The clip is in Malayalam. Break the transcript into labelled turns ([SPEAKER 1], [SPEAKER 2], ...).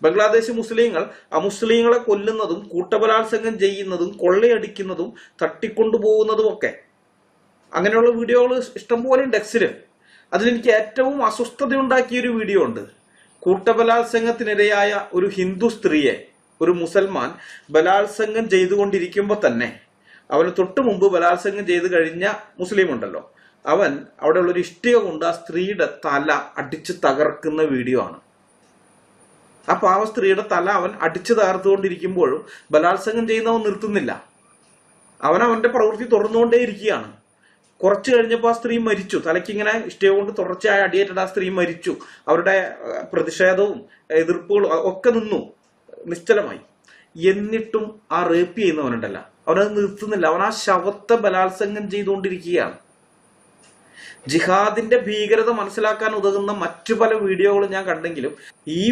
[SPEAKER 1] ബംഗ്ലാദേശ് മുസ്ലിങ്ങൾ അമുസ്ലിങ്ങളെ കൊല്ലുന്നതും കൂട്ടബലാത്സംഗം ചെയ്യുന്നതും കൊള്ളയടിക്കുന്നതും തട്ടിക്കൊണ്ടുപോകുന്നതും ഒക്കെ അങ്ങനെയുള്ള വീഡിയോകൾ ഇഷ്ടംപോലെ ഉണ്ട് എക്സില്. അതിലെനിക്ക് ഏറ്റവും അസ്വസ്ഥതയുണ്ടാക്കിയ ഒരു വീഡിയോ ഉണ്ട്. കൂട്ടബലാത്സംഗത്തിനിരയായ ഒരു ഹിന്ദു സ്ത്രീയെ ഒരു മുസൽമാൻ ബലാത്സംഗം ചെയ്തുകൊണ്ടിരിക്കുമ്പോൾ തന്നെ അവന് തൊട്ടു മുമ്പ് ബലാത്സംഗം ചെയ്ത് കഴിഞ്ഞ മുസ്ലിം ഉണ്ടല്ലോ, അവൻ അവിടെ ഉള്ളൊരു ഇഷ്ടിക കൊണ്ട് ആ സ്ത്രീയുടെ തല അടിച്ച് തകർക്കുന്ന വീഡിയോ ആണ്. ആ പാവ സ്ത്രീയുടെ തല അവൻ അടിച്ചു തകർത്തുകൊണ്ടിരിക്കുമ്പോഴും ബലാത്സംഗം ചെയ്യുന്നവൻ നിർത്തുന്നില്ല. അവന്റെ പ്രവൃത്തി തുടർന്നുകൊണ്ടേയിരിക്കുകയാണ്. കുറച്ചു കഴിഞ്ഞപ്പോൾ ആ സ്ത്രീ മരിച്ചു. തലയ്ക്കിങ്ങനെ ഇഷ്ടിക കൊണ്ട് തുടർച്ചയായി അടിയേറ്റിട്ട് ആ സ്ത്രീ മരിച്ചു. അവരുടെ പ്രതിഷേധവും എതിർപ്പുകളും ഒക്കെ നിന്നു, നിശ്ചലമായി. എന്നിട്ടും ആ റേപ്പ് ചെയ്യുന്നവനുണ്ടല്ല, അവനത് നിർത്തുന്നില്ല. അവൻ ആ ശവത്തെ ബലാത്സംഗം ചെയ്തുകൊണ്ടിരിക്കുകയാണ്. ജിഹാദിന്റെ ഭീകരത മനസ്സിലാക്കാൻ ഉതകുന്ന മറ്റു പല വീഡിയോകളും ഞാൻ കണ്ടെങ്കിലും ഈ